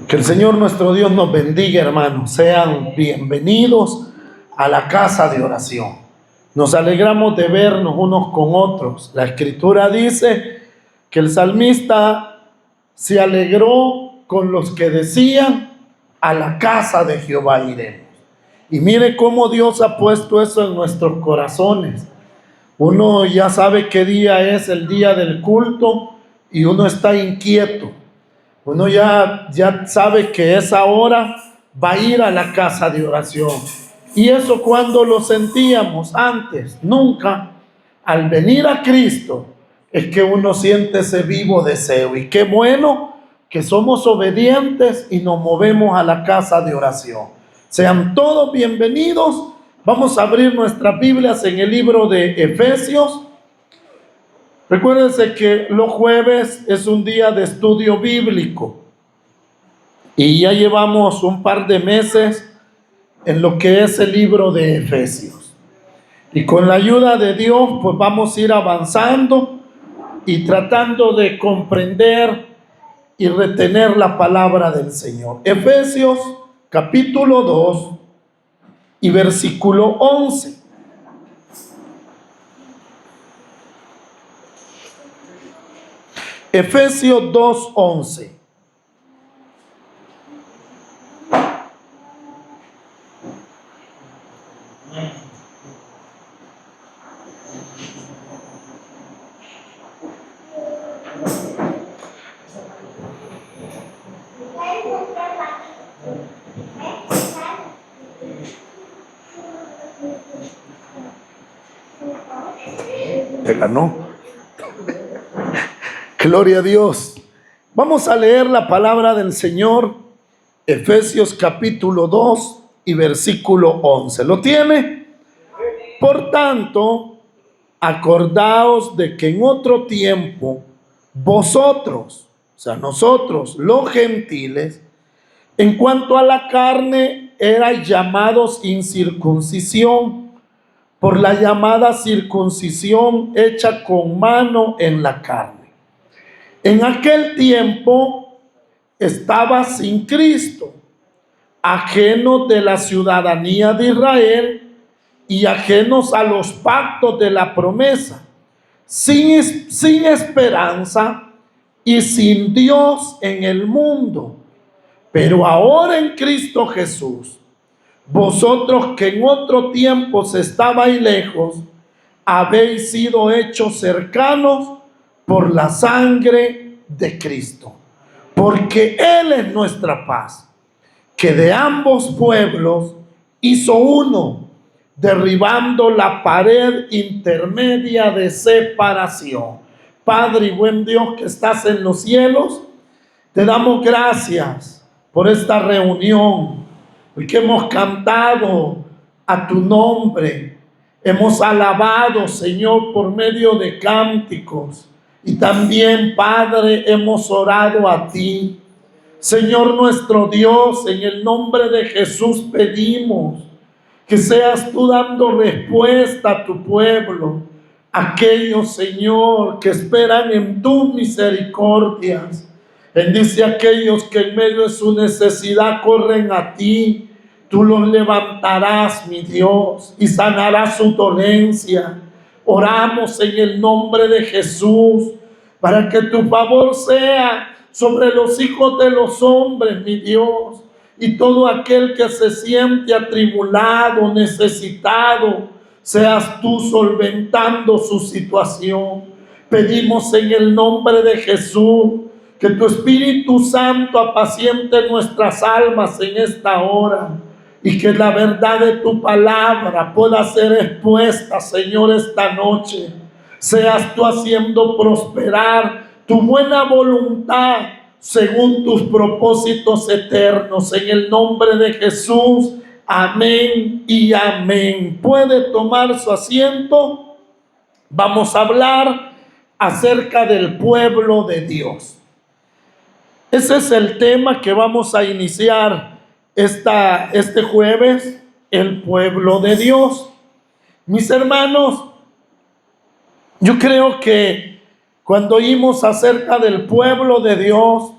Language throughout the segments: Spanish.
Que el Señor nuestro Dios nos bendiga, hermanos. Sean bienvenidos a la casa de oración. Nos alegramos de vernos unos con otros. La Escritura dice que el salmista se alegró con los que decían: a la casa de Jehová iremos. Y mire cómo Dios ha puesto eso en nuestros corazones. Uno ya sabe qué día es el día del culto y uno está inquieto. Uno ya sabe que esa hora va a ir a la casa de oración. Y eso cuando lo sentíamos antes, nunca. Al venir a Cristo es que uno siente ese vivo deseo. Y qué bueno que somos obedientes y nos movemos a la casa de oración. Sean todos bienvenidos. Vamos a abrir nuestras Biblias en el libro de Efesios. Recuérdense que los jueves es un día de estudio bíblico y ya llevamos un par de meses en lo que es el libro de Efesios. Y con la ayuda de Dios, pues vamos a ir avanzando y tratando de comprender y retener la palabra del Señor. Efesios capítulo 2 y versículo 11. Efesios 2:11. Te ganó. Gloria a Dios. Vamos a leer la palabra del Señor. Efesios capítulo 2 y versículo 11. ¿Lo tiene? Por tanto, acordaos de que en otro tiempo vosotros, o sea, nosotros, los gentiles, en cuanto a la carne, erais llamados incircuncisión por la llamada circuncisión hecha con mano en la carne. En aquel tiempo estaba sin Cristo, ajenos de la ciudadanía de Israel y ajenos a los pactos de la promesa, sin esperanza y sin Dios en el mundo. Pero ahora en Cristo Jesús, vosotros que en otro tiempo estabais lejos, habéis sido hechos cercanos por la sangre de Cristo, porque Él es nuestra paz, que de ambos pueblos hizo uno, derribando la pared intermedia de separación. Padre y buen Dios que estás en los cielos, te damos gracias por esta reunión, porque hemos cantado a tu nombre, hemos alabado, Señor, por medio de cánticos. Y también, Padre, hemos orado a ti. Señor nuestro Dios, en el nombre de Jesús pedimos que seas tú dando respuesta a tu pueblo, aquellos, Señor, que esperan en tus misericordias. Bendice a aquellos que en medio de su necesidad corren a ti. Tú los levantarás, mi Dios, y sanarás su dolencia. Oramos en el nombre de Jesús para que tu favor sea sobre los hijos de los hombres, mi Dios, y todo aquel que se siente atribulado, necesitado, seas tú solventando su situación. Pedimos en el nombre de Jesús que tu Espíritu Santo apaciente nuestras almas en esta hora y que la verdad de tu palabra pueda ser expuesta, Señor, esta noche. Seas tú haciendo prosperar tu buena voluntad según tus propósitos eternos. En el nombre de Jesús, amén y amén. Puede tomar su asiento. Vamos a hablar acerca del pueblo de Dios. Ese es el tema que vamos a iniciar este jueves, el pueblo de Dios. Mis hermanos, yo creo que cuando oímos acerca del pueblo de Dios,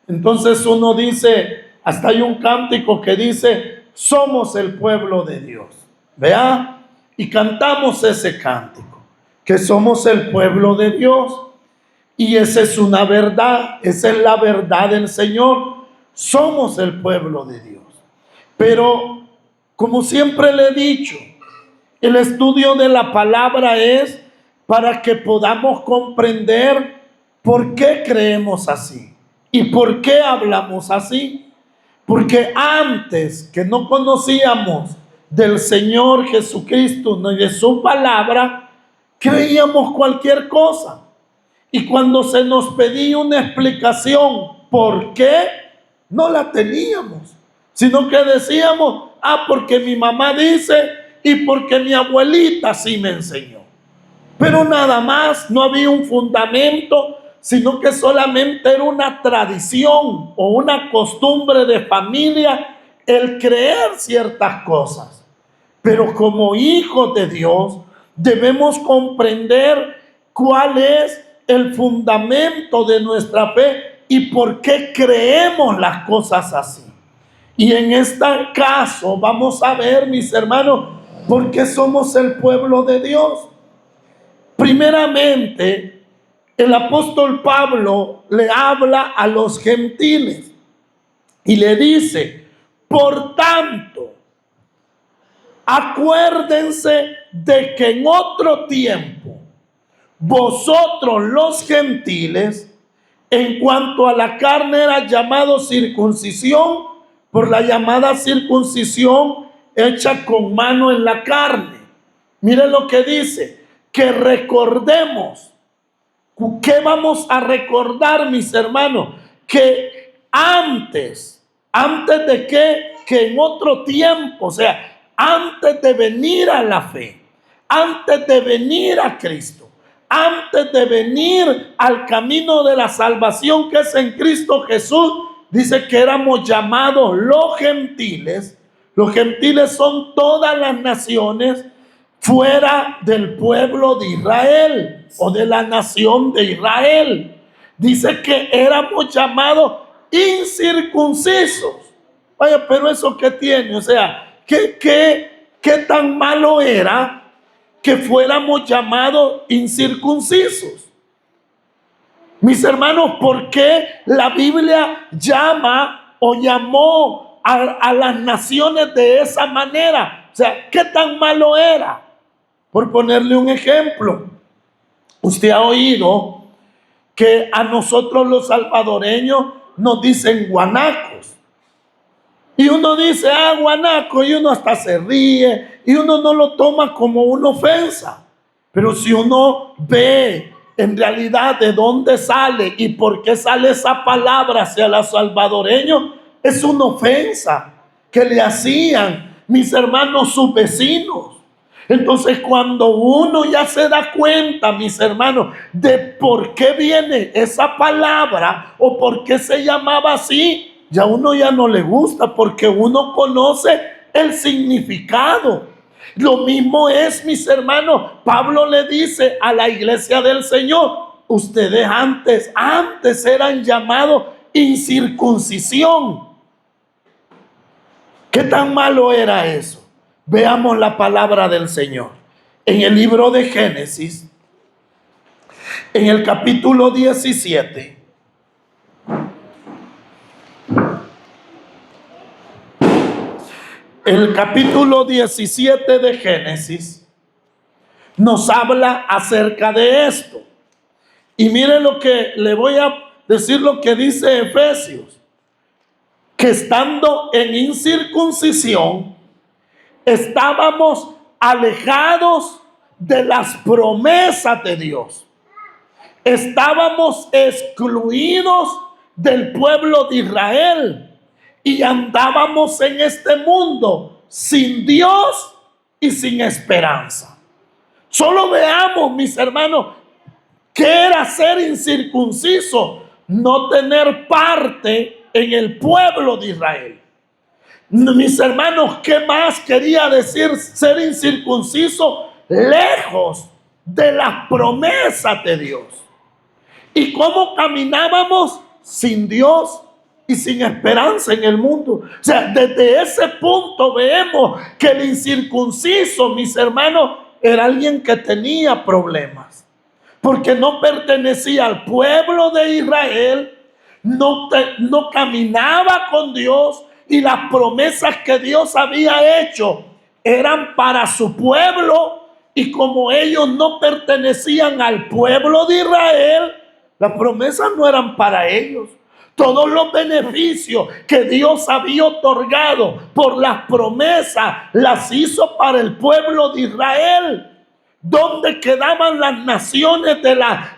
Entonces uno dice, hasta hay un cántico que dice, somos el pueblo de Dios. Vea, y cantamos ese cántico, que somos el pueblo de Dios. Y esa es una verdad, esa es la verdad del Señor. Somos el pueblo de Dios. Pero, como siempre le he dicho, el estudio de la palabra es para que podamos comprender por qué creemos así y por qué hablamos así. Porque antes que no conocíamos del Señor Jesucristo ni de su palabra, creíamos cualquier cosa. Y cuando se nos pedía una explicación por qué, no la teníamos, sino que decíamos, porque mi mamá dice y porque mi abuelita sí me enseñó. Pero nada más, no había un fundamento, sino que solamente era una tradición o una costumbre de familia el creer ciertas cosas. Pero como hijos de Dios debemos comprender cuál es el fundamento de nuestra fe y por qué creemos las cosas así. Y en este caso vamos a ver, mis hermanos, por qué somos el pueblo de Dios. Primeramente, el apóstol Pablo le habla a los gentiles y le dice, por tanto, acuérdense de que en otro tiempo, vosotros los gentiles, en cuanto a la carne era llamado circuncisión, por la llamada circuncisión hecha con mano en la carne. Mire lo que dice, que recordemos. ¿Qué vamos a recordar, mis hermanos? Que antes de que en otro tiempo, o sea, antes de venir a la fe, antes de venir a Cristo, antes de venir al camino de la salvación que es en Cristo Jesús, dice que éramos llamados los gentiles. Los gentiles son todas las naciones fuera del pueblo de Israel o de la nación de Israel. Dice que éramos llamados incircuncisos. Vaya, pero ¿eso qué tiene? O sea, ¿qué tan malo era que fuéramos llamados incircuncisos? Mis hermanos, ¿por qué la Biblia llama o llamó a las naciones de esa manera? O sea, ¿qué tan malo era? Por ponerle un ejemplo, usted ha oído que a nosotros los salvadoreños nos dicen guanacos. Y uno dice, guanaco, y uno hasta se ríe, y uno no lo toma como una ofensa. Pero si uno ve en realidad de dónde sale y por qué sale esa palabra hacia los salvadoreños, es una ofensa que le hacían, mis hermanos, sus vecinos. Entonces, cuando uno ya se da cuenta, mis hermanos, de por qué viene esa palabra o por qué se llamaba así, ya uno ya no le gusta porque uno conoce el significado. Lo mismo es, mis hermanos, Pablo le dice a la iglesia del Señor, ustedes antes eran llamados incircuncisión. ¿Qué tan malo era eso? Veamos la palabra del Señor. En el libro de Génesis, en el capítulo 17, el capítulo 17 de Génesis nos habla acerca de esto. Y mire lo que le voy a decir, lo que dice Efesios, que estando en incircuncisión, estábamos alejados de las promesas de Dios. Estábamos excluidos del pueblo de Israel y andábamos en este mundo sin Dios y sin esperanza. Solo veamos, mis hermanos, qué era ser incircunciso, no tener parte en el pueblo de Israel. Mis hermanos, ¿qué más quería decir ser incircunciso? Lejos de las promesas de Dios. ¿Y cómo caminábamos? Sin Dios y sin esperanza en el mundo. O sea, desde ese punto vemos que el incircunciso, mis hermanos, era alguien que tenía problemas, porque no pertenecía al pueblo de Israel, no caminaba con Dios, y las promesas que Dios había hecho eran para su pueblo, y como ellos no pertenecían al pueblo de Israel, las promesas no eran para ellos. Todos los beneficios que Dios había otorgado por las promesas las hizo para el pueblo de Israel. ¿Dónde quedaban las naciones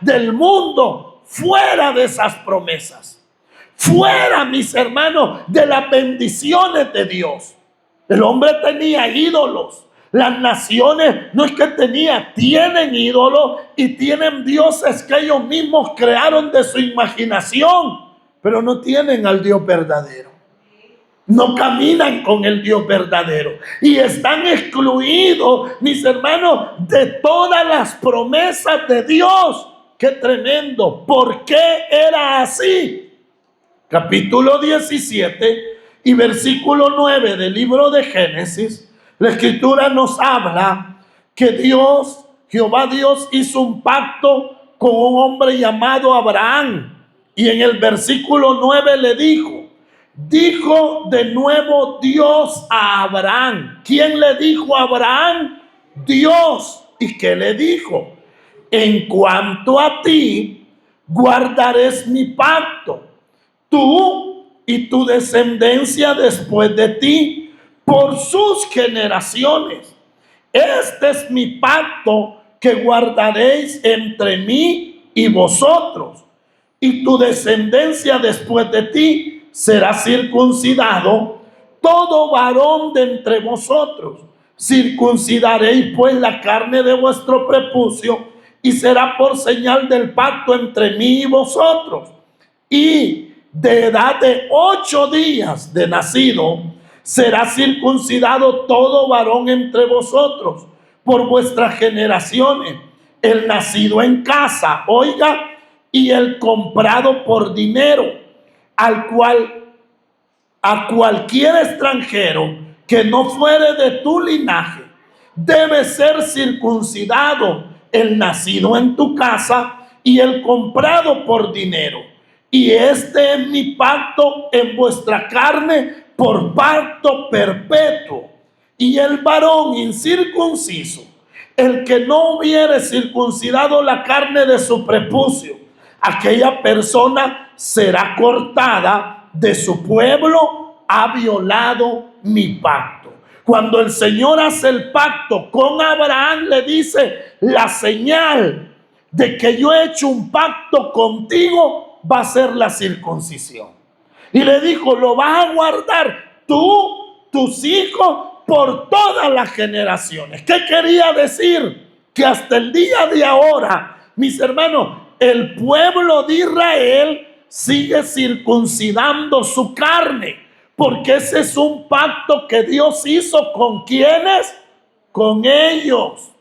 del mundo? Fuera de esas promesas. Fuera, mis hermanos, de las bendiciones de Dios. El hombre tenía ídolos. Las naciones no es que tienen ídolos y tienen dioses que ellos mismos crearon de su imaginación, pero no tienen al Dios verdadero. No caminan con el Dios verdadero y están excluidos, mis hermanos, de todas las promesas de Dios. ¡Qué tremendo! ¿Por qué era así? Capítulo 17 y versículo 9 del libro de Génesis, la escritura nos habla que Jehová Dios hizo un pacto con un hombre llamado Abraham. Y en el versículo 9 le dijo de nuevo Dios a Abraham. ¿Quién le dijo a Abraham? Dios. ¿Y qué le dijo? En cuanto a ti, guardaré mi pacto, tú y tu descendencia después de ti, por sus generaciones. Este es mi pacto que guardaréis entre mí y vosotros, y tu descendencia después de ti será circuncidado todo varón de entre vosotros. Circuncidaréis pues la carne de vuestro prepucio, y será por señal del pacto entre mí y vosotros. Y de edad de 8 días de nacido será circuncidado todo varón entre vosotros por vuestras generaciones, el nacido en casa, oiga, y el comprado por dinero, a cualquier extranjero que no fuere de tu linaje, debe ser circuncidado el nacido en tu casa y el comprado por dinero. Y este es mi pacto en vuestra carne por pacto perpetuo. Y el varón incircunciso, el que no hubiere circuncidado la carne de su prepucio, aquella persona será cortada de su pueblo, ha violado mi pacto. Cuando el Señor hace el pacto con Abraham, le dice: la señal de que yo he hecho un pacto contigo va a ser la circuncisión. Y le dijo: lo vas a guardar tú, tus hijos, por todas las generaciones. ¿Qué quería decir? Que hasta el día de ahora, mis hermanos, el pueblo de Israel sigue circuncidando su carne, porque ese es un pacto que Dios hizo con ¿quiénes? Con ellos.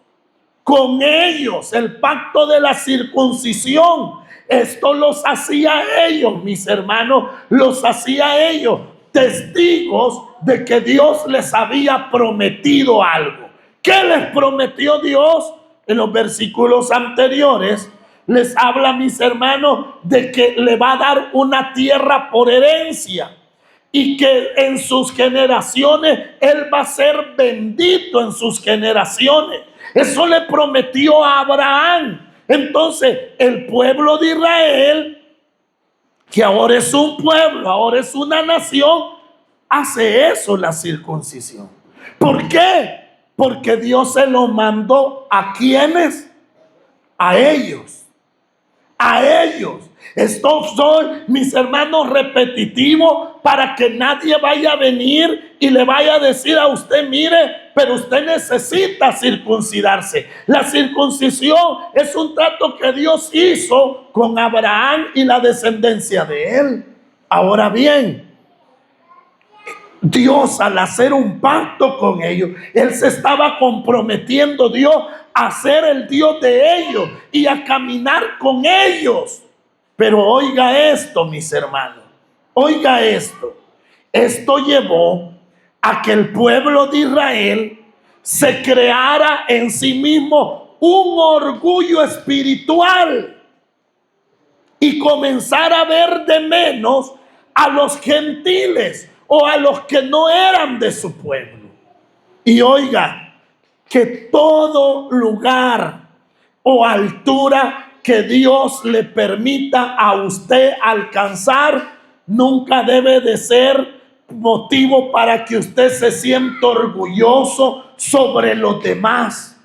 Con ellos, el pacto de la circuncisión. Esto los hacía ellos, mis hermanos, los hacía ellos, testigos de que Dios les había prometido algo. ¿Qué les prometió Dios? En los versículos anteriores les habla, mis hermanos, de que le va a dar una tierra por herencia y que en sus generaciones Él va a ser bendito en sus generaciones. Eso le prometió a Abraham. Entonces, el pueblo de Israel, que ahora es un pueblo, ahora es una nación, hace eso, la circuncisión. ¿Por qué? Porque Dios se lo mandó ¿a quiénes? A ellos. A ellos. Estos son, mis hermanos, repetitivos, para que nadie vaya a venir y le vaya a decir a usted: mire, pero usted necesita circuncidarse. La circuncisión es un trato que Dios hizo con Abraham y la descendencia de él. Ahora bien, Dios, al hacer un pacto con ellos, Él se estaba comprometiendo, Dios, a ser el Dios de ellos y a caminar con ellos. Pero oiga esto, mis hermanos, Oiga esto. Esto llevó a que el pueblo de Israel se creara en sí mismo un orgullo espiritual y comenzara a ver de menos a los gentiles o a los que no eran de su pueblo. Y oiga, que todo lugar o altura que Dios le permita a usted alcanzar, nunca debe de ser motivo para que usted se sienta orgulloso sobre los demás.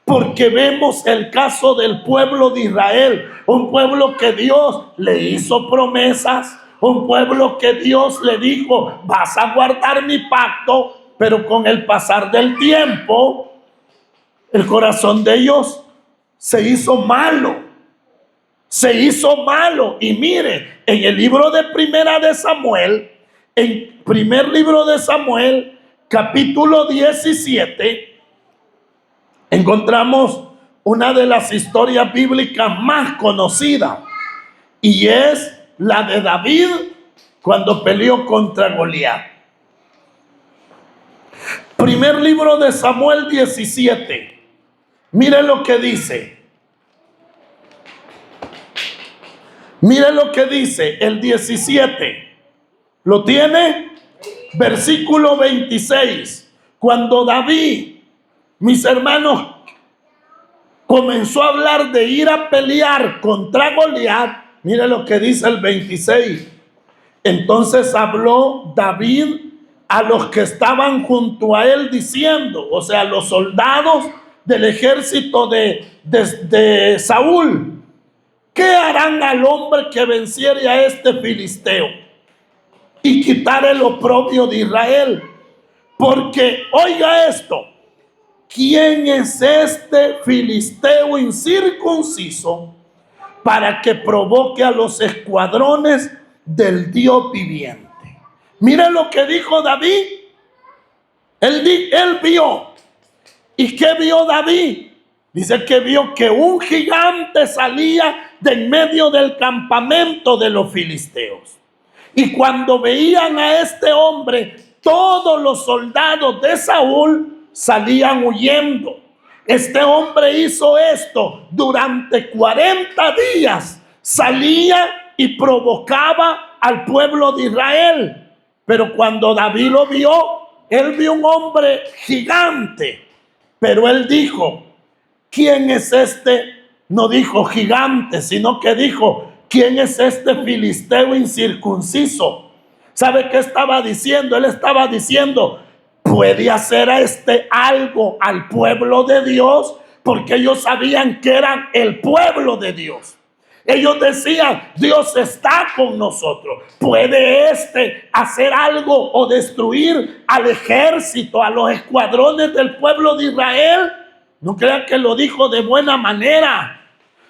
Porque vemos el caso del pueblo de Israel, un pueblo que Dios le hizo promesas, un pueblo que Dios le dijo, vas a guardar mi pacto, pero con el pasar del tiempo, el corazón de ellos se hizo malo. Se hizo malo. Y mire, en el libro de Primera de Samuel, en primer libro de Samuel, capítulo 17, encontramos una de las historias bíblicas más conocidas, y es la de David cuando peleó contra Goliat. Primer libro de Samuel 17. Mire lo que dice. Mire lo que dice el 17. ¿Lo tiene? Versículo 26. Cuando David, mis hermanos, comenzó a hablar de ir a pelear contra Goliat, mire lo que dice el 26. Entonces habló David a los que estaban junto a él diciendo, o sea, los soldados del ejército de Saúl, ¿qué harán al hombre que venciere a este filisteo y quitare el oprobio de Israel? Porque, oiga esto, ¿quién es este filisteo incircunciso para que provoque a los escuadrones del Dios viviente? Mire lo que dijo David. Él vio. ¿Y qué vio David? Dice que vio que un gigante salía de en medio del campamento de los filisteos. Y cuando veían a este hombre, todos los soldados de Saúl salían huyendo. Este hombre hizo esto durante 40 días. Salía y provocaba al pueblo de Israel. Pero cuando David lo vio, él vio un hombre gigante. Pero él dijo, ¿quién es este? No dijo gigante, sino que dijo, ¿quién es este filisteo incircunciso? ¿Sabe qué estaba diciendo? Él estaba diciendo, ¿puede hacer a este algo al pueblo de Dios? Porque ellos sabían que eran el pueblo de Dios. Ellos decían, Dios está con nosotros. ¿Puede hacer algo o destruir al ejército, a los escuadrones del pueblo de Israel? No crean que lo dijo de buena manera,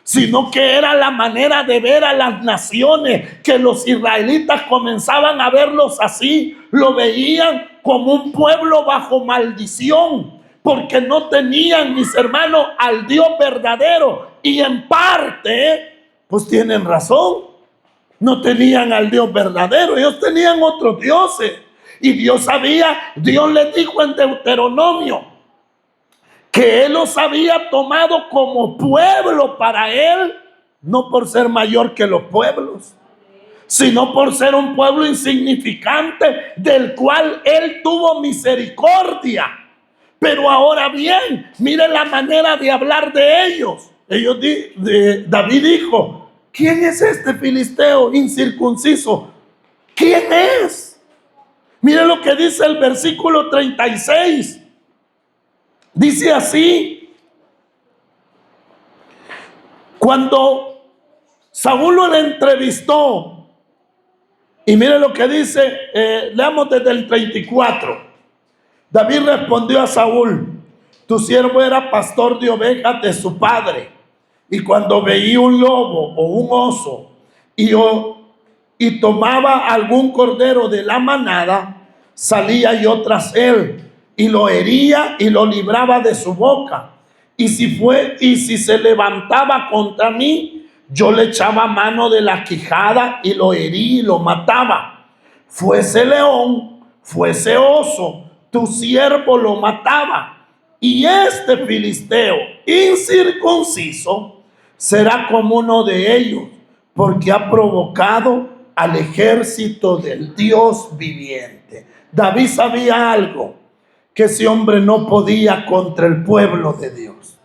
sino que era la manera de ver a las naciones, que los israelitas comenzaban a verlos así. Lo veían como un pueblo bajo maldición, porque no tenían, mis hermanos, al Dios verdadero. Y en parte, pues tienen razón, no tenían al Dios verdadero, ellos tenían otros dioses. Y Dios les dijo en Deuteronomio que Él los había tomado como pueblo para Él, no por ser mayor que los pueblos, sino por ser un pueblo insignificante del cual Él tuvo misericordia. Pero ahora bien, mire la manera de hablar de ellos. David dijo, ¿quién es este filisteo incircunciso? ¿Quién es? Mire lo que dice el versículo 36. Dice así: cuando Saúl lo entrevistó, y mire lo que dice, leamos desde el 34. David respondió a Saúl: tu siervo era pastor de ovejas de su padre, y cuando veía un lobo o un oso y tomaba algún cordero de la manada, salía yo tras él y lo hería y lo libraba de su boca. Y si se levantaba contra mí, yo le echaba mano de la quijada y lo herí y lo mataba. fuese león, fuese oso, tu siervo lo mataba. Y este filisteo incircunciso será como uno de ellos, porque ha provocado al ejército del Dios viviente. David sabía algo, que ese hombre no podía contra el pueblo de Dios.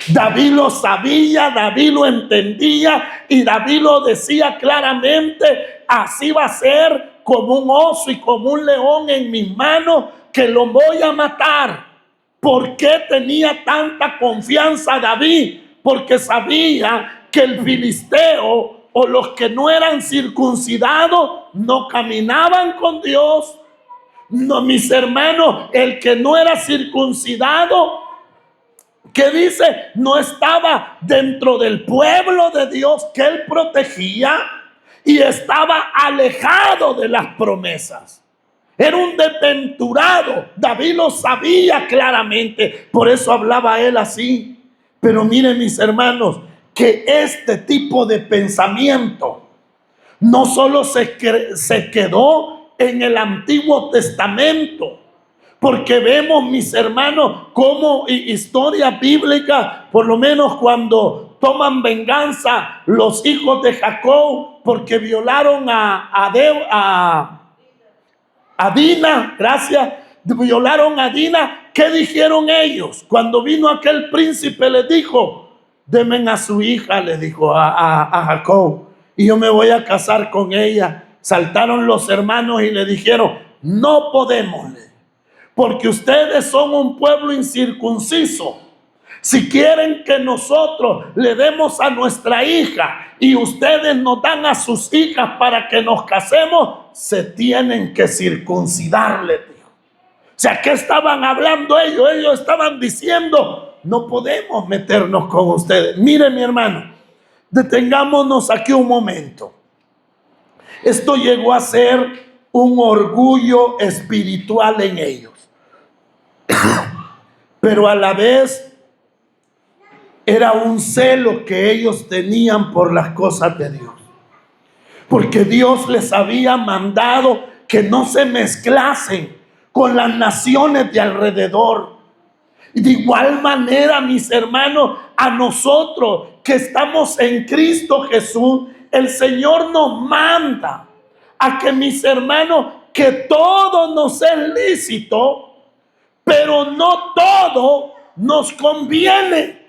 David lo sabía, David lo entendía y David lo decía claramente: así va a ser, como un oso y como un león en mis manos, que lo voy a matar. ¿Por qué tenía tanta confianza David? Porque sabía que el filisteo o los que no eran circuncidados no caminaban con Dios. No, mis hermanos, el que no era circuncidado, que dice, no estaba dentro del pueblo de Dios que él protegía y estaba alejado de las promesas. Era un desventurado. David lo sabía claramente, por eso hablaba él así. Pero miren, mis hermanos, que este tipo de pensamiento no solo se quedó en el Antiguo Testamento, porque vemos, mis hermanos, como historia bíblica, por lo menos cuando toman venganza los hijos de Jacob porque violaron a Dina, gracias, violaron a Dina. ¿Qué dijeron ellos? Cuando vino aquel príncipe, les dijo: denme a su hija, le dijo a Jacob, y yo me voy a casar con ella. Saltaron los hermanos y le dijeron: no podemos, porque ustedes son un pueblo incircunciso. Si quieren que nosotros le demos a nuestra hija y ustedes nos dan a sus hijas para que nos casemos, se tienen que circuncidar, les dijo. O sea, ¿qué estaban hablando ellos? Ellos estaban diciendo: no podemos meternos con ustedes. Mire, mi hermano, detengámonos aquí un momento. Esto llegó a ser un orgullo espiritual en ellos, pero a la vez era un celo que ellos tenían por las cosas de Dios, porque Dios les había mandado que no se mezclasen con las naciones de alrededor. Y de igual manera, mis hermanos, a nosotros que estamos en Cristo Jesús, el Señor nos manda a que, mis hermanos, que todo nos es lícito, pero no todo nos conviene.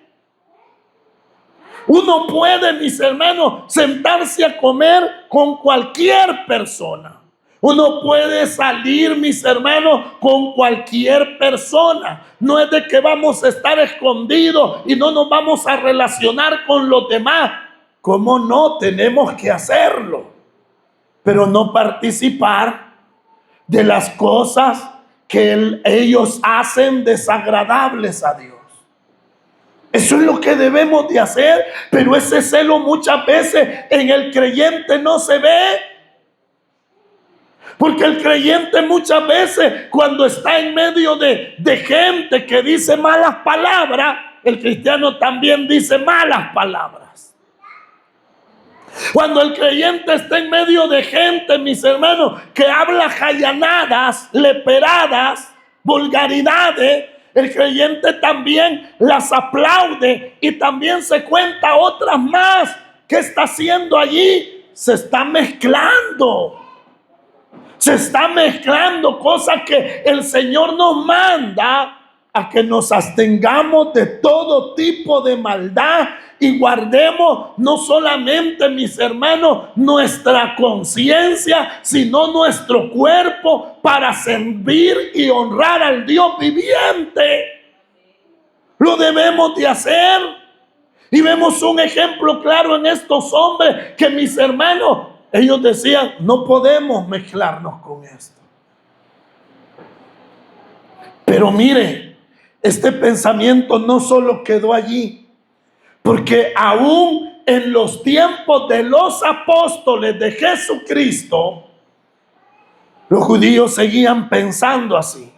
Uno puede, mis hermanos, sentarse a comer con cualquier persona. Uno puede salir, mis hermanos, con cualquier persona. No es de que vamos a estar escondidos y no nos vamos a relacionar con los demás. ¿Cómo no? Tenemos que hacerlo, pero no participar de las cosas que ellos hacen desagradables a Dios. Eso es lo que debemos de hacer, pero ese celo muchas veces en el creyente no se ve. Porque el creyente muchas veces, cuando está en medio de gente que dice malas palabras, el cristiano también dice malas palabras. Cuando el creyente está en medio de gente, mis hermanos, que habla jayanadas, leperadas, vulgaridades, el creyente también las aplaude y también se cuenta otras más. ¿Qué está haciendo allí? Se está mezclando. Se está mezclando, cosas que el Señor nos manda a que nos abstengamos de todo tipo de maldad y guardemos no solamente, mis hermanos, nuestra conciencia, sino nuestro cuerpo para servir y honrar al Dios viviente. Lo debemos de hacer. Y vemos un ejemplo claro en estos hombres que, mis hermanos, ellos decían: no podemos mezclarnos con esto. Pero mire, este pensamiento no solo quedó allí, porque aún en los tiempos de los apóstoles de Jesucristo, los judíos seguían pensando así,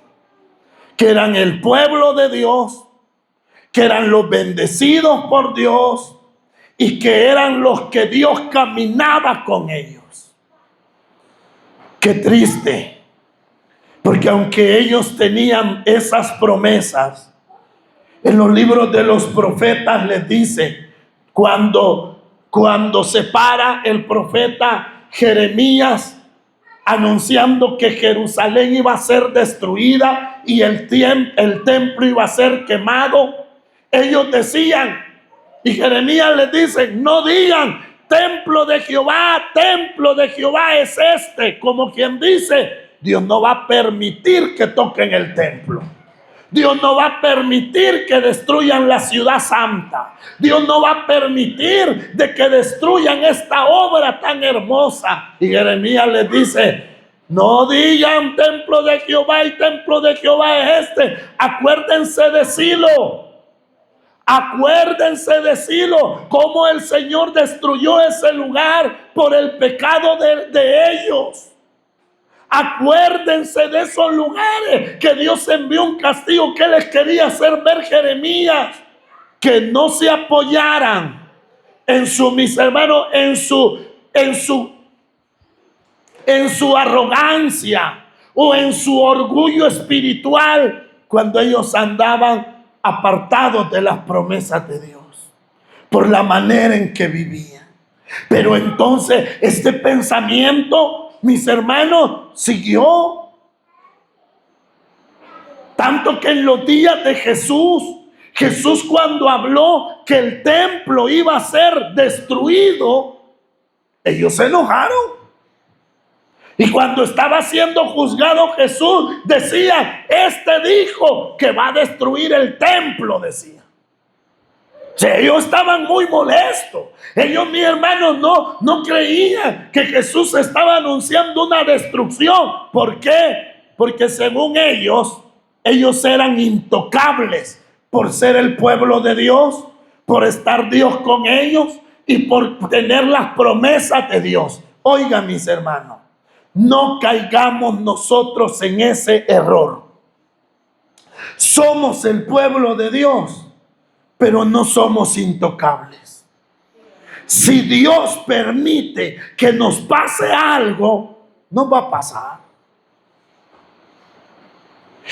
que eran el pueblo de Dios, que eran los bendecidos por Dios y que eran los que Dios caminaba con ellos. Qué triste, porque aunque ellos tenían esas promesas, en los libros de los profetas les dice, cuando se para el profeta Jeremías anunciando que Jerusalén iba a ser destruida y el templo iba a ser quemado, ellos decían, y Jeremías les dice, no digan templo de Jehová es este, como quien dice, Dios no va a permitir que toquen el templo. Dios no va a permitir que destruyan la ciudad santa. Dios no va a permitir de que destruyan esta obra tan hermosa. Y Jeremías les dice, no digan templo de Jehová y templo de Jehová es este. Acuérdense de Silo. Acuérdense de Silo, cómo el Señor destruyó ese lugar por el pecado de ellos. Acuérdense de esos lugares que Dios envió un castigo que les quería hacer ver Jeremías, que no se apoyaran mis hermanos, en su arrogancia o en su orgullo espiritual cuando ellos andaban apartados de las promesas de Dios por la manera en que vivían. Pero entonces este pensamiento, mis hermanos, siguió. Tanto que en los días de Jesús cuando habló que el templo iba a ser destruido, ellos se enojaron. Y cuando estaba siendo juzgado Jesús, decía, este dijo que va a destruir el templo, decía. O sea, ellos estaban muy molestos. Ellos, mis hermanos, no creían que Jesús estaba anunciando una destrucción. ¿Por qué? Porque según ellos eran intocables por ser el pueblo de Dios, por estar Dios con ellos y por tener las promesas de Dios. Oigan, mis hermanos, no caigamos nosotros en ese error. Somos el pueblo de Dios, pero no somos intocables. Si Dios permite que nos pase algo, nos va a pasar.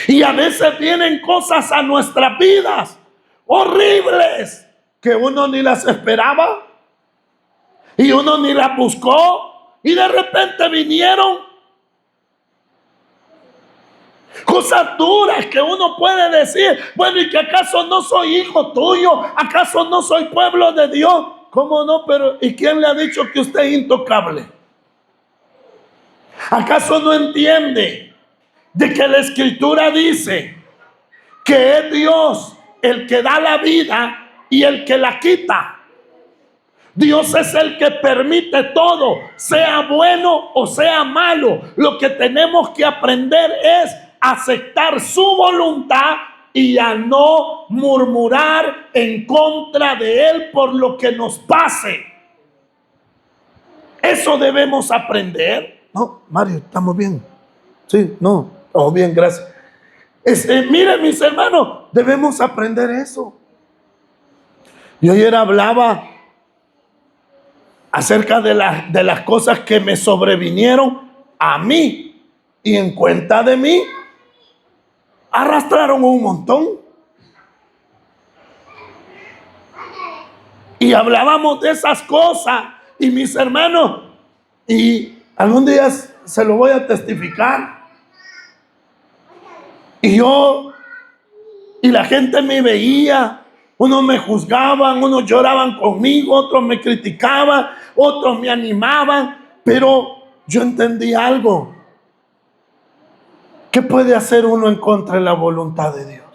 Y a veces vienen cosas a nuestras vidas horribles que uno ni las esperaba y uno ni las buscó, y de repente vinieron cosas duras que uno puede decir, bueno, ¿y que acaso no soy hijo tuyo? ¿Acaso no soy pueblo de Dios? ¿Cómo no? Pero ¿y quién le ha dicho que usted es intocable? ¿Acaso no entiende de que la Escritura dice que es Dios el que da la vida y el que la quita? Dios es el que permite todo, sea bueno o sea malo. Lo que tenemos que aprender es aceptar su voluntad y a no murmurar en contra de Él por lo que nos pase. Eso debemos aprender. No, Mario, ¿estamos bien? Sí, no, estamos bien, gracias. Miren, mis hermanos, debemos aprender eso. Yo ayer hablaba acerca de las cosas que me sobrevinieron a mí, y en cuenta de mí arrastraron un montón. Y hablábamos de esas cosas, y mis hermanos, y algún día se lo voy a testificar. Y la gente me veía. Unos me juzgaban, unos lloraban conmigo, otros me criticaban, otros me animaban. Pero yo entendí algo. ¿Qué puede hacer uno en contra de la voluntad de Dios?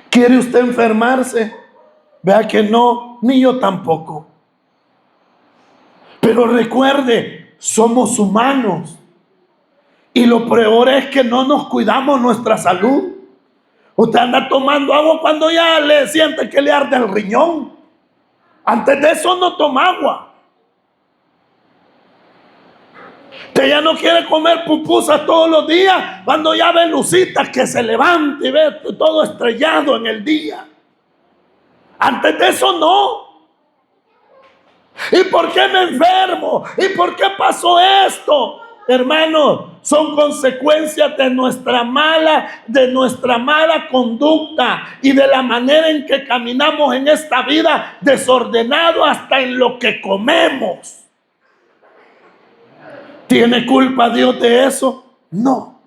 ¿Quiere usted enfermarse? Vea que no, ni yo tampoco. Pero recuerde, somos humanos. Y lo peor es que no nos cuidamos nuestra salud. Usted anda tomando agua cuando ya le siente que le arde el riñón. Antes de eso no toma agua. Usted ya no quiere comer pupusas todos los días cuando ya ve lucitas que se levanta y ve todo estrellado en el día. Antes de eso no. ¿Y por qué me enfermo? ¿Y por qué pasó esto? Hermanos, son consecuencias de nuestra mala conducta y de la manera en que caminamos en esta vida, desordenado hasta en lo que comemos. ¿Tiene culpa Dios de eso? No.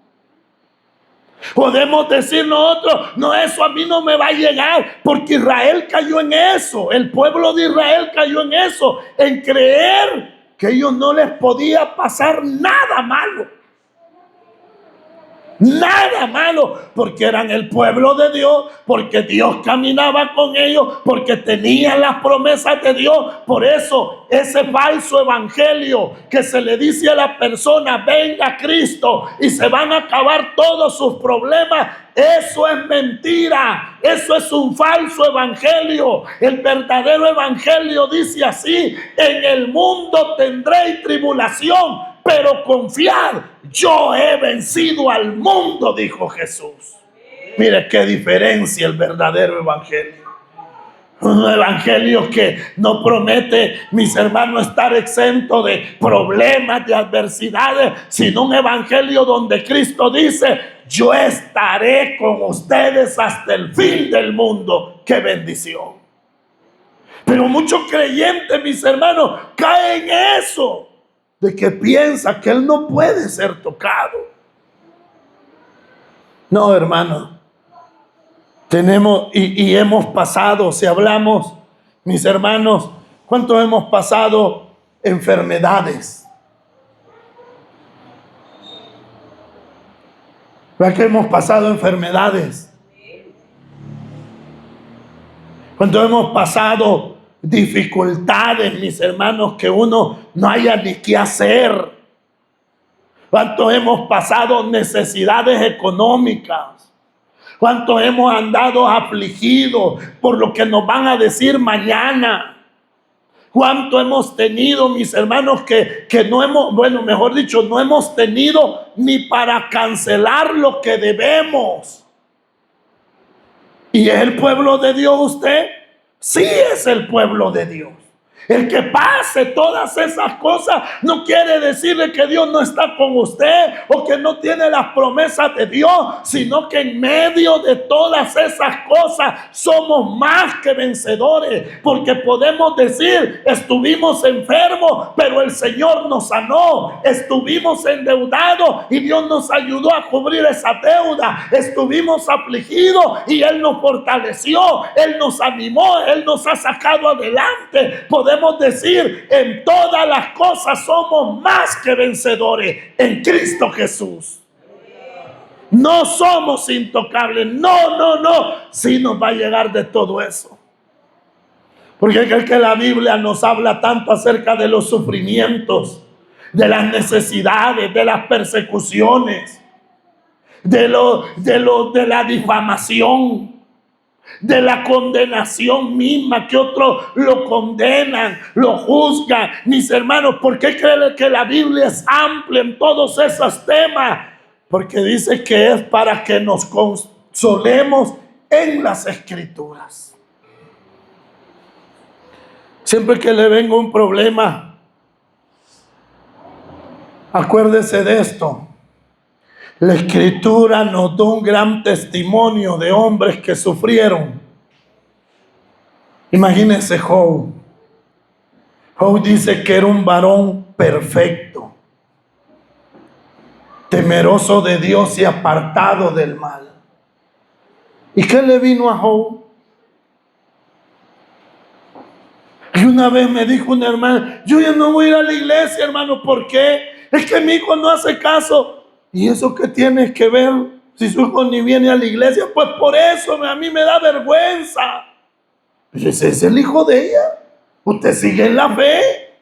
Podemos decir nosotros, no, eso a mí no me va a llegar, porque Israel cayó en eso. El pueblo de Israel cayó en eso, en creer que a ellos no les podía pasar nada malo. Nada malo, porque eran el pueblo de Dios, porque Dios caminaba con ellos, porque tenían las promesas de Dios. Por eso ese falso evangelio que se le dice a la persona, venga a Cristo y se van a acabar todos sus problemas, eso es mentira, eso es un falso evangelio. El verdadero evangelio dice así: en el mundo tendréis tribulación, pero confiad, yo he vencido al mundo, dijo Jesús. Mire qué diferencia el verdadero evangelio. Un evangelio que no promete, mis hermanos, estar exento de problemas, de adversidades, sino un evangelio donde Cristo dice: yo estaré con ustedes hasta el fin del mundo. ¡Qué bendición! Pero muchos creyentes, mis hermanos, caen en eso, de que piensa que él no puede ser tocado. No, hermano. Tenemos y hemos pasado, si hablamos, mis hermanos, ¿cuántos hemos pasado enfermedades? ¿Verdad que hemos pasado enfermedades? ¿Cuántos hemos pasado dificultades, mis hermanos, que uno no haya ni qué hacer? ¿Cuántos hemos pasado necesidades económicas? ¿Cuántos hemos andado afligidos por lo que nos van a decir mañana? ¿Cuánto hemos tenido, mis hermanos, que no hemos, bueno, mejor dicho, no hemos tenido ni para cancelar lo que debemos? ¿Y es el pueblo de Dios usted? Sí, es el pueblo de Dios. El que pase todas esas cosas no quiere decirle que Dios no está con usted o que no tiene las promesas de Dios, sino que en medio de todas esas cosas somos más que vencedores, porque podemos decir: estuvimos enfermos, pero el Señor nos sanó; estuvimos endeudados y Dios nos ayudó a cubrir esa deuda; estuvimos afligidos y Él nos fortaleció, Él nos animó, Él nos ha sacado adelante. Podemos decir: en todas las cosas somos más que vencedores en Cristo Jesús. No somos intocables. No. Sí nos va a llegar de todo eso. Porque es que la Biblia nos habla tanto acerca de los sufrimientos, de las necesidades, de las persecuciones, de la difamación, de la condenación misma, que otros lo condenan, lo juzgan. Mis hermanos, ¿por qué creen que la Biblia es amplia en todos esos temas? Porque dice que es para que nos consolemos en las Escrituras. Siempre que le venga un problema, acuérdese de esto: la Escritura nos da un gran testimonio de hombres que sufrieron. Imagínense Job. Job dice que era un varón perfecto, temeroso de Dios y apartado del mal. ¿Y qué le vino a Job? Y una vez me dijo una hermana: yo ya no voy a ir a la iglesia, hermano. ¿Por qué? Es que mi hijo no hace caso. ¿Y eso qué tiene que ver si su hijo ni viene a la iglesia? Pues por eso a mí me da vergüenza. Ese es el hijo de ella. Usted sigue en la fe.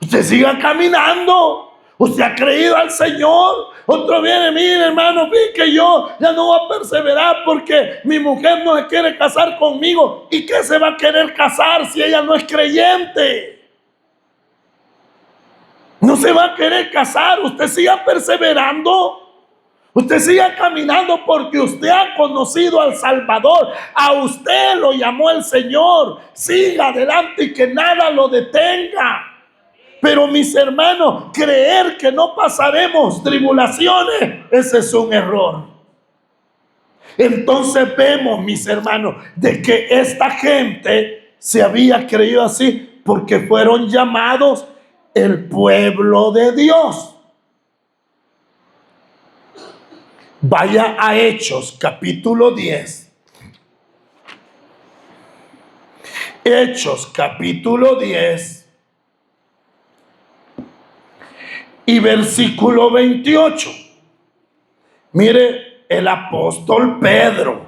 Usted siga caminando. Usted ha creído al Señor. Otro viene: mire, hermano, vi que yo ya no voy a perseverar porque mi mujer no se quiere casar conmigo. ¿Y qué se va a querer casar si ella no es creyente? No se va a querer casar. Usted siga perseverando. Usted siga caminando porque usted ha conocido al Salvador. A usted lo llamó el Señor. Siga adelante y que nada lo detenga. Pero mis hermanos, creer que no pasaremos tribulaciones, ese es un error. Entonces vemos, mis hermanos, de que esta gente se había creído así porque fueron llamados el pueblo de Dios. Vaya a Hechos, capítulo 10. Hechos, capítulo 10 y versículo 28. Mire, el apóstol Pedro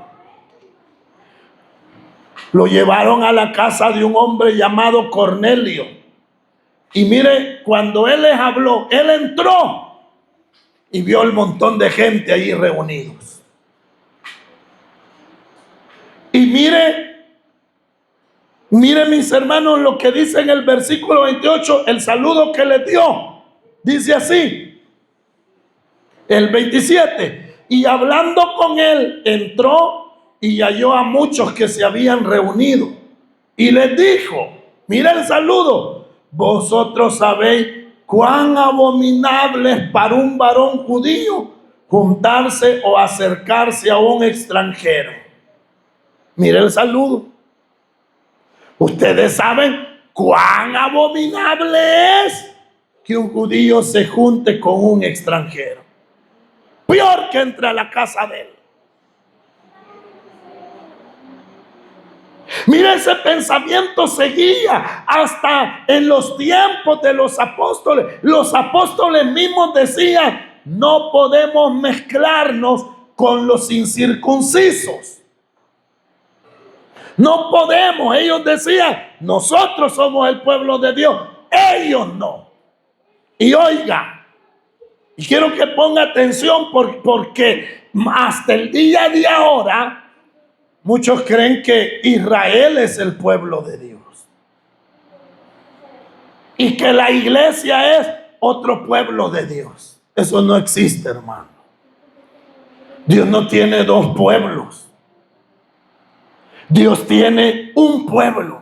lo llevaron a la casa de un hombre llamado Cornelio. Y mire, cuando él les habló, él entró y vio el montón de gente allí reunidos. Y mire, mis hermanos, lo que dice en el versículo 28, el saludo que les dio. Dice así, el 27, y hablando con él, entró y halló a muchos que se habían reunido. Y les dijo, mira el saludo, vosotros sabéis cuán abominable es para un varón judío juntarse o acercarse a un extranjero. Mire el saludo. Ustedes saben cuán abominable es que un judío se junte con un extranjero. Peor que entre a la casa de él. Mira, ese pensamiento seguía hasta en los tiempos de los apóstoles. Los apóstoles mismos decían, no podemos mezclarnos con los incircuncisos. No podemos. Ellos decían, nosotros somos el pueblo de Dios. Ellos no. Y oiga, y quiero que ponga atención porque hasta el día de ahora muchos creen que Israel es el pueblo de Dios y que la iglesia es otro pueblo de Dios. Eso no existe, hermano. Dios no tiene dos pueblos. Dios tiene un pueblo.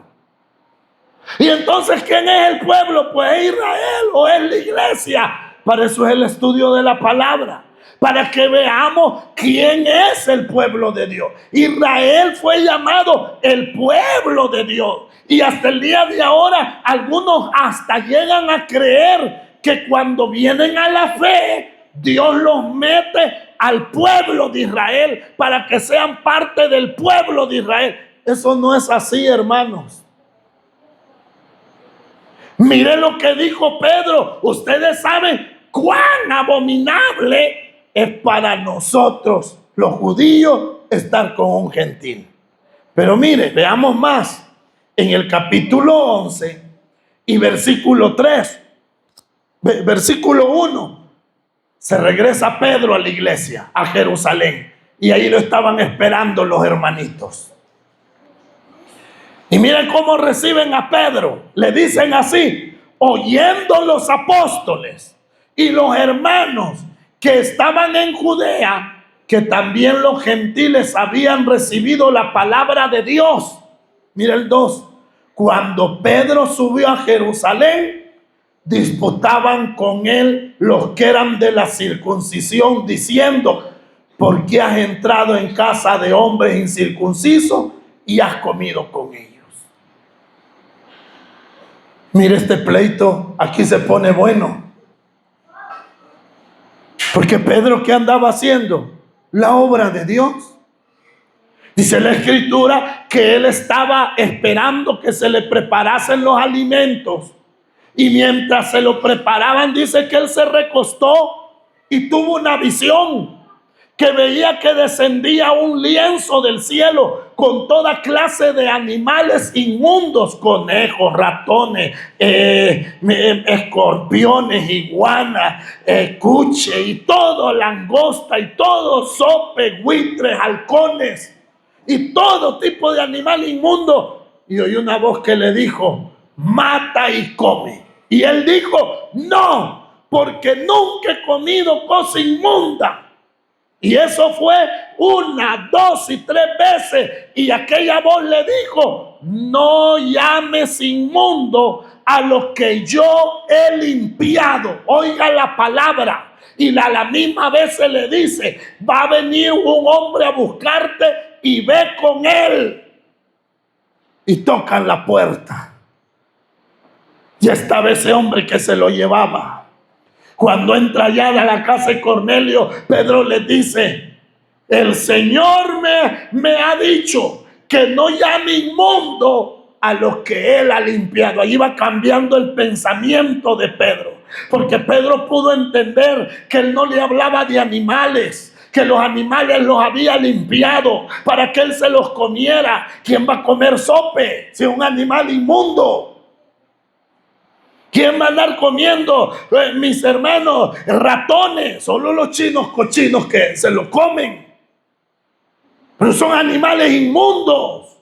Y entonces, ¿quién es el pueblo? Pues es Israel o es la iglesia. Para eso es el estudio de la palabra, para que veamos quién es el pueblo de Dios. Israel fue llamado el pueblo de Dios. Y hasta el día de ahora, algunos hasta llegan a creer que cuando vienen a la fe, Dios los mete al pueblo de Israel para que sean parte del pueblo de Israel. Eso no es así, hermanos. Mire lo que dijo Pedro. Ustedes saben cuán abominable es para nosotros, los judíos, estar con un gentil. Pero mire, veamos más. En el capítulo 11 y versículo 3, versículo 1, se regresa Pedro a la iglesia, a Jerusalén. Y ahí lo estaban esperando los hermanitos. Y miren cómo reciben a Pedro. Le dicen así, oyendo los apóstoles y los hermanos que estaban en Judea, que también los gentiles habían recibido la palabra de Dios. Mira el 2. Cuando Pedro subió a Jerusalén, disputaban con él los que eran de la circuncisión, diciendo, ¿por qué has entrado en casa de hombres incircuncisos y has comido con ellos? Mire, este pleito aquí se pone bueno. Porque Pedro, ¿qué andaba haciendo? La obra de Dios. Dice la Escritura que él estaba esperando que se le preparasen los alimentos. Y mientras se lo preparaban, dice que él se recostó y tuvo una visión. Que veía que descendía un lienzo del cielo con toda clase de animales inmundos, conejos, ratones, escorpiones, iguanas, cuche y todo, langosta y todo, sope, buitres, halcones y todo tipo de animal inmundo. Y oyó una voz que le dijo, mata y come. Y él dijo, no, porque nunca he comido cosa inmunda. Y eso fue 1, 2 y 3 veces. Y aquella voz le dijo: no llames inmundo a los que yo he limpiado. Oiga la palabra. Y a la misma vez se le dice: va a venir un hombre a buscarte y ve con él. Y tocan la puerta. Y estaba ese hombre que se lo llevaba. Cuando entra allá a la casa de Cornelio, Pedro le dice: el Señor me ha dicho que no llame inmundo a los que Él ha limpiado. Ahí va cambiando el pensamiento de Pedro, porque Pedro pudo entender que Él no le hablaba de animales, que los animales los había limpiado para que Él se los comiera. ¿Quién va a comer sope si es un animal inmundo? ¿Quién va a andar comiendo, mis hermanos, ratones? Solo los chinos cochinos que se lo comen. Pero son animales inmundos.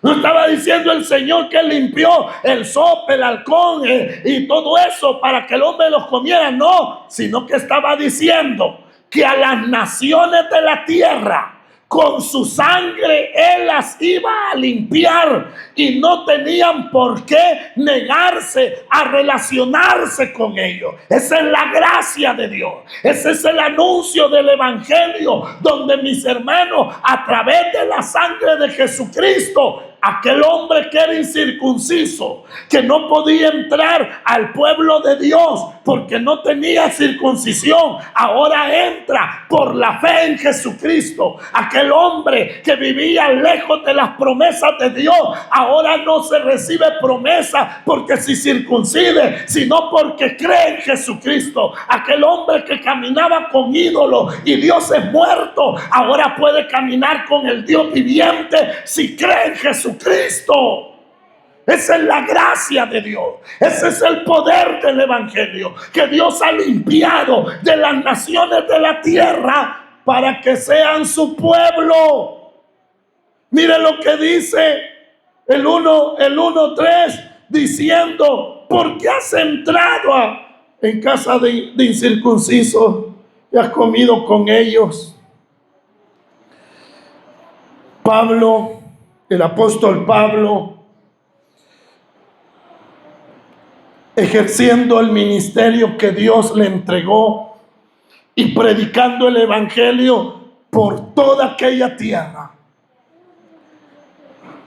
No estaba diciendo el Señor que limpió el sope, el halcón y todo eso para que el hombre los comiera. No, sino que estaba diciendo que a las naciones de la tierra, con su sangre Él las iba a limpiar y no tenían por qué negarse a relacionarse con ellos. Esa es la gracia de Dios. Ese es el anuncio del Evangelio, donde, mis hermanos, a través de la sangre de Jesucristo, aquel hombre que era incircunciso, que no podía entrar al pueblo de Dios porque no tenía circuncisión, ahora entra por la fe en Jesucristo. Aquel hombre que vivía lejos de las promesas de Dios, ahora no se recibe promesa porque se circuncide, sino porque cree en Jesucristo. Aquel hombre que caminaba con ídolos y dioses muertos, ahora puede caminar con el Dios viviente si cree en Jesucristo. Esa es la gracia de Dios. Ese es el poder del Evangelio, que Dios ha limpiado de las naciones de la tierra para que sean su pueblo. Mire lo que dice el 1:3, diciendo: ¿por qué has entrado en casa de incircuncisos y has comido con ellos? Pablo, el apóstol Pablo, ejerciendo el ministerio que Dios le entregó y predicando el Evangelio por toda aquella tierra,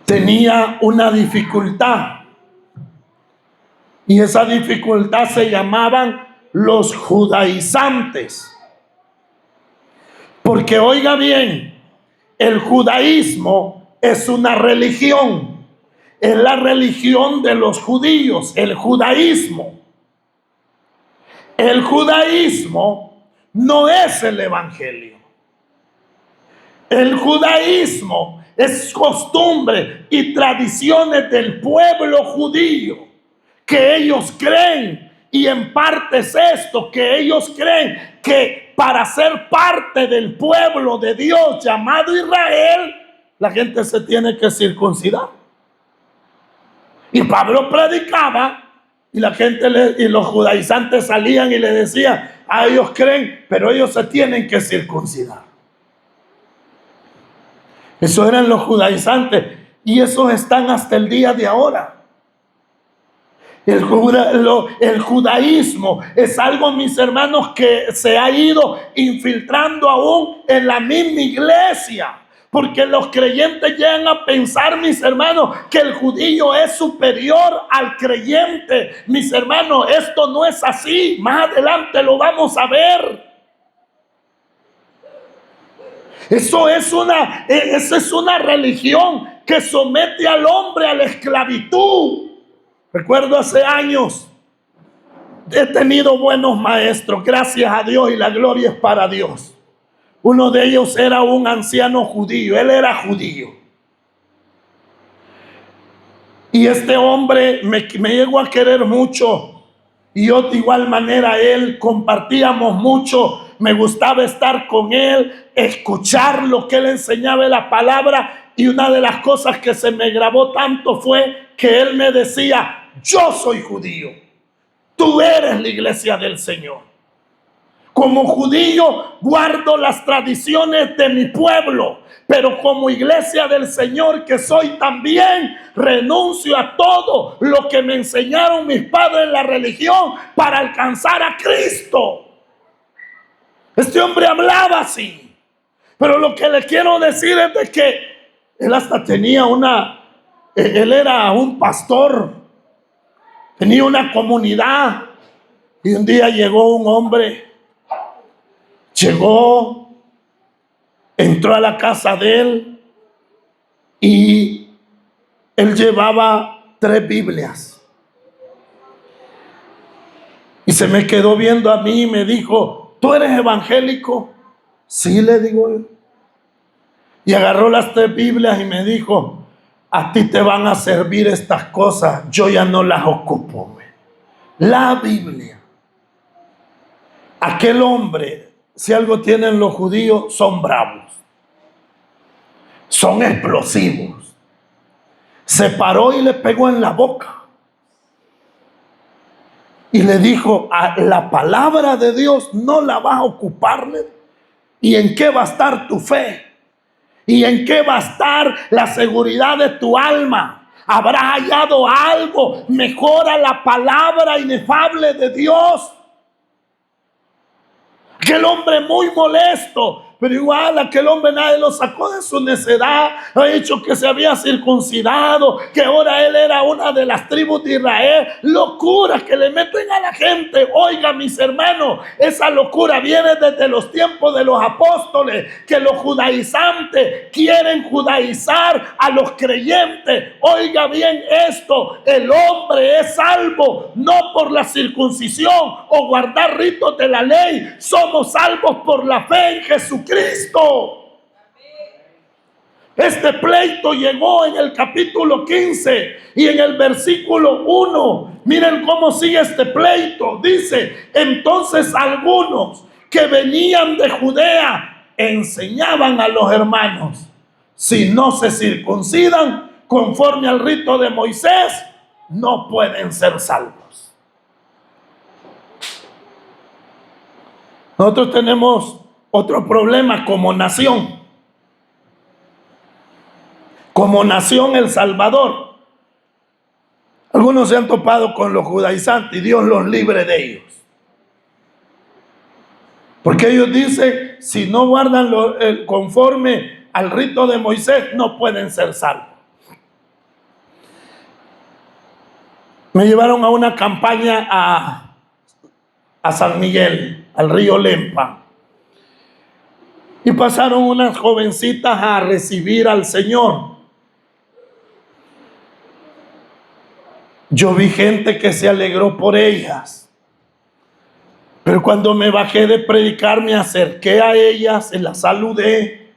tenía una dificultad. Y esa dificultad se llamaban los judaizantes. Porque, oiga bien, el judaísmo es una religión. Es la religión de los judíos, el judaísmo. El judaísmo no es el Evangelio. El judaísmo es costumbre y tradiciones del pueblo judío que ellos creen, y en parte es esto, que ellos creen que para ser parte del pueblo de Dios llamado Israel, la gente se tiene que circuncidar. Y Pablo predicaba y la gente y los judaizantes salían y le decían: a ellos creen, pero ellos se tienen que circuncidar. Eso eran los judaizantes, y esos están hasta el día de ahora. El judaísmo es algo, mis hermanos, que se ha ido infiltrando aún en la misma iglesia. Porque los creyentes llegan a pensar, mis hermanos, que el judío es superior al creyente. Mis hermanos, esto no es así. Más adelante lo vamos a ver. Esa es una religión que somete al hombre a la esclavitud. Recuerdo hace años, he tenido buenos maestros, gracias a Dios, y la gloria es para Dios. Uno de ellos era un anciano judío, él era judío. Y este hombre me llegó a querer mucho. Y yo de igual manera él, compartíamos mucho. Me gustaba estar con él, escuchar lo que él enseñaba de la palabra. Y una de las cosas que se me grabó tanto fue que él me decía: yo soy judío, tú eres la iglesia del Señor. Como judío guardo las tradiciones de mi pueblo, pero como iglesia del Señor que soy también, renuncio a todo lo que me enseñaron mis padres en la religión para alcanzar a Cristo. Este hombre hablaba así, pero lo que le quiero decir es de que él hasta tenía él era un pastor, tenía una comunidad, y un día llegó un hombre. Entró a la casa de él y él llevaba 3 Biblias. Y se me quedó viendo a mí y me dijo: ¿tú eres evangélico? Sí, le digo yo. Y agarró las 3 Biblias y me dijo: a ti te van a servir estas cosas, yo ya no las ocupo. La Biblia. Aquel hombre, si algo tienen los judíos, son bravos, son explosivos. Se paró y le pegó en la boca y le dijo: a la palabra de Dios no la vas a ocuparle. ¿Y en qué va a estar tu fe? ¿Y en qué va a estar la seguridad de tu alma? ¿Habrás hallado algo mejor a la palabra inefable de Dios? Aquel hombre muy molesto, pero igual aquel hombre nadie lo sacó de su necedad. Ha dicho que se había circuncidado, que ahora él era una de las tribus de Israel. Locuras que le meten a la gente. Oiga, mis hermanos, esa locura viene desde los tiempos de los apóstoles, que los judaizantes quieren judaizar a los creyentes. Oiga bien esto: el hombre es salvo no por la circuncisión o guardar ritos de la ley. Somos salvos por la fe en Jesucristo. Este pleito llegó en el capítulo 15 y en el versículo 1. Miren cómo sigue este pleito. Dice: entonces algunos que venían de Judea enseñaban a los hermanos: si no se circuncidan conforme al rito de Moisés, no pueden ser salvos. Nosotros tenemos otro problema como nación. Como nación El Salvador, algunos se han topado con los judaizantes y Dios los libre de ellos. Porque ellos dicen: si no guardan conforme al rito de Moisés, no pueden ser salvos. Me llevaron a una campaña a San Miguel, al río Lempa. Y pasaron unas jovencitas a recibir al Señor. Yo vi gente que se alegró por ellas. Pero cuando me bajé de predicar, me acerqué a ellas y las saludé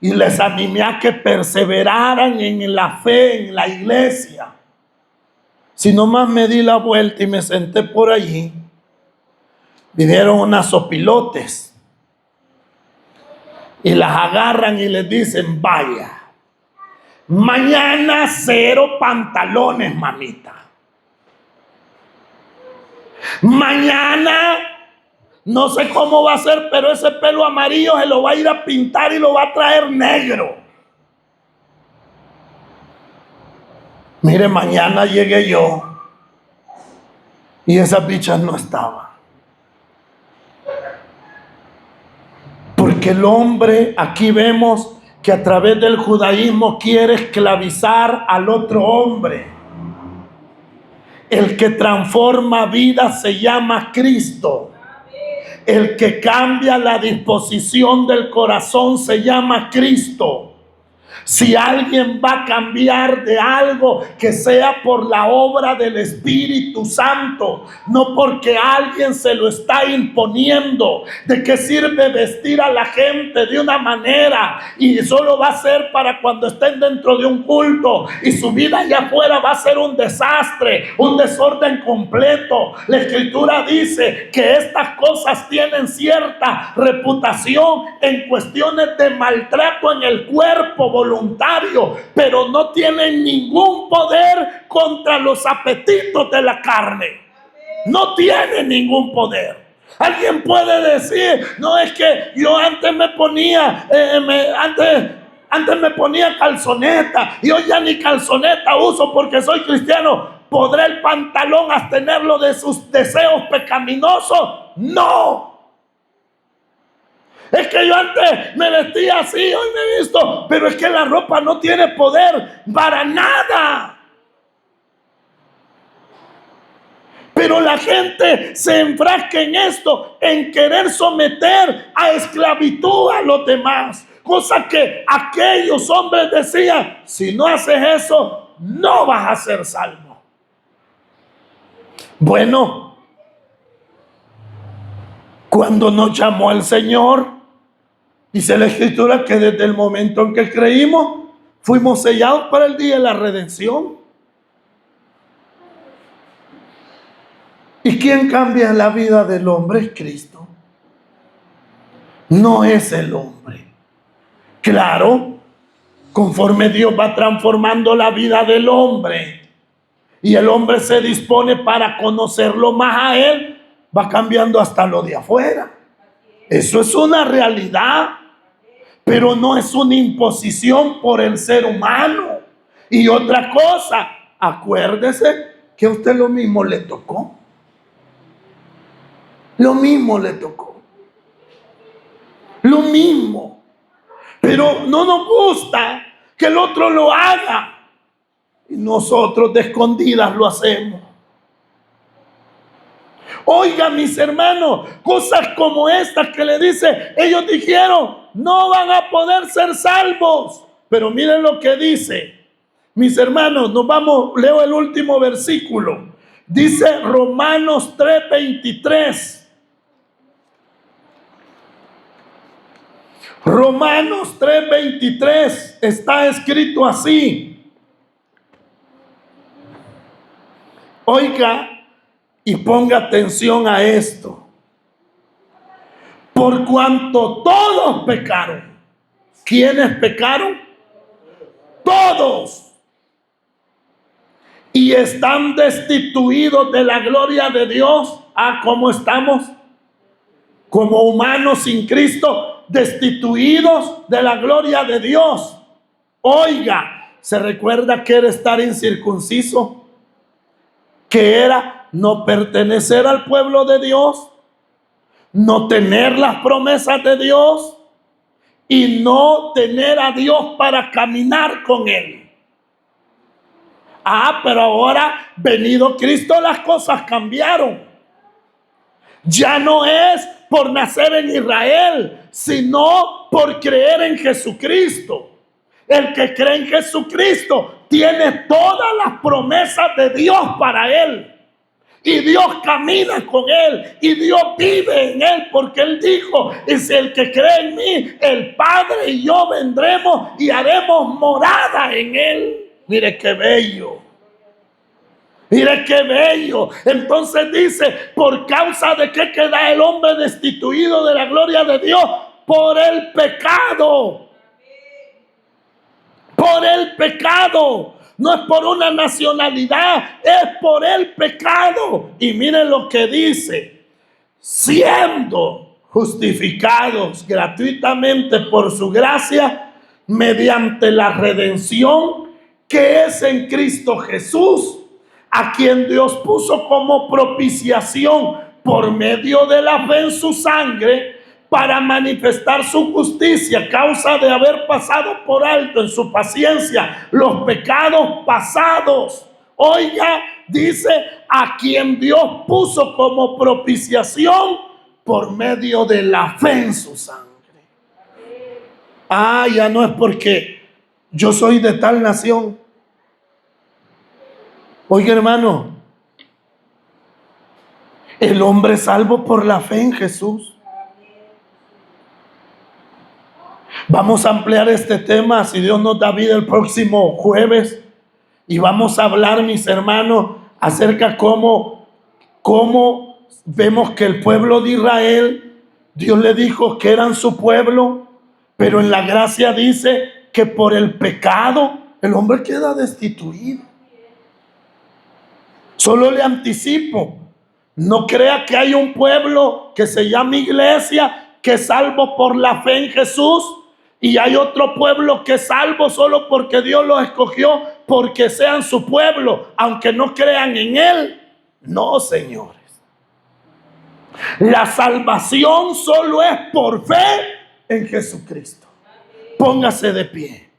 y les animé a que perseveraran en la fe, en la iglesia. Si nomás me di la vuelta y me senté por allí, vinieron unas sopilotes. Y las agarran y les dicen: vaya, mañana 0 pantalones, mamita. Mañana no sé cómo va a ser, pero ese pelo amarillo se lo va a ir a pintar y lo va a traer negro. Mire, mañana llegué yo y esas bichas no estaban. Porque el hombre, aquí vemos que a través del judaísmo quiere esclavizar al otro hombre. El que transforma vidas se llama Cristo. El que cambia la disposición del corazón se llama Cristo. Si alguien va a cambiar de algo, que sea por la obra del Espíritu Santo, no porque alguien se lo está imponiendo. ¿De qué sirve vestir a la gente de una manera y solo va a ser para cuando estén dentro de un culto y su vida allá afuera va a ser un desastre, un desorden completo? La Escritura dice que estas cosas tienen cierta reputación en cuestiones de maltrato en el cuerpo voluntario, pero no tienen ningún poder contra los apetitos de la carne. No tienen ningún poder. Alguien puede decir, no, es que yo antes me ponía, antes me ponía calzoneta y hoy ya ni calzoneta uso porque soy cristiano. ¿Podrá el pantalón abstenerlo de sus deseos pecaminosos? No. Es que yo antes me vestía así, hoy me he visto, pero es que la ropa no tiene poder para nada. Pero la gente se enfrasca en esto, en querer someter a esclavitud a los demás. Cosa que aquellos hombres decían, si no haces eso, no vas a ser salvo. Bueno, cuando nos llamó el Señor, dice la Escritura que desde el momento en que creímos, fuimos sellados para el día de la redención. ¿Y quién cambia la vida del hombre? Es Cristo. No es el hombre. Claro, conforme Dios va transformando la vida del hombre y el hombre se dispone para conocerlo más a Él, va cambiando hasta lo de afuera. Eso es una realidad, pero no es una imposición por el ser humano. Y otra cosa, acuérdese que a usted lo mismo le tocó. Lo mismo le tocó. Lo mismo. Pero no nos gusta que el otro lo haga. Y nosotros de escondidas lo hacemos. Oiga, mis hermanos, cosas como estas que le dice, ellos dijeron, no van a poder ser salvos. Pero miren lo que dice. Mis hermanos, nos vamos, leo el último versículo. Dice Romanos 3:23. Romanos 3:23 está escrito así. Oiga y ponga atención a esto. Por cuanto todos pecaron. ¿Quiénes pecaron? Todos. Y están destituidos de la gloria de Dios. ¿Cómo estamos? Como humanos sin Cristo, destituidos de la gloria de Dios. Oiga, ¿se recuerda que era estar incircunciso? Que era no pertenecer al pueblo de Dios, no tener las promesas de Dios y no tener a Dios para caminar con Él. Pero ahora, venido Cristo, las cosas cambiaron. Ya no es por nacer en Israel, sino por creer en Jesucristo. El que cree en Jesucristo tiene todas las promesas de Dios para él. Y Dios camina con él. Y Dios vive en él. Porque él dijo, es el que cree en mí, el Padre y yo vendremos y haremos morada en él. Mire qué bello. Mire qué bello. Entonces dice, por causa de que queda el hombre destituido de la gloria de Dios, por el pecado. Por el pecado. No es por una nacionalidad, es por el pecado. Y miren lo que dice. Siendo justificados gratuitamente por su gracia, mediante la redención que es en Cristo Jesús, a quien Dios puso como propiciación por medio de la fe en su sangre, para manifestar su justicia a causa de haber pasado por alto en su paciencia los pecados pasados. Oiga, dice, a quien Dios puso como propiciación por medio de la fe en su sangre. Ya no es porque yo soy de tal nación. Oiga, hermano, el hombre es salvo por la fe en Jesús. Vamos a ampliar este tema, si Dios nos da vida, el próximo jueves. Y vamos a hablar, mis hermanos, acerca cómo vemos que el pueblo de Israel, Dios le dijo que eran su pueblo, pero en la gracia dice que por el pecado el hombre queda destituido. Solo le anticipo No crea que hay un pueblo que se llama iglesia, que es salvo por la fe en Jesús, y hay otro pueblo que es salvo solo porque Dios los escogió, porque sean su pueblo, aunque no crean en Él. No, señores. La salvación solo es por fe en Jesucristo. Póngase de pie.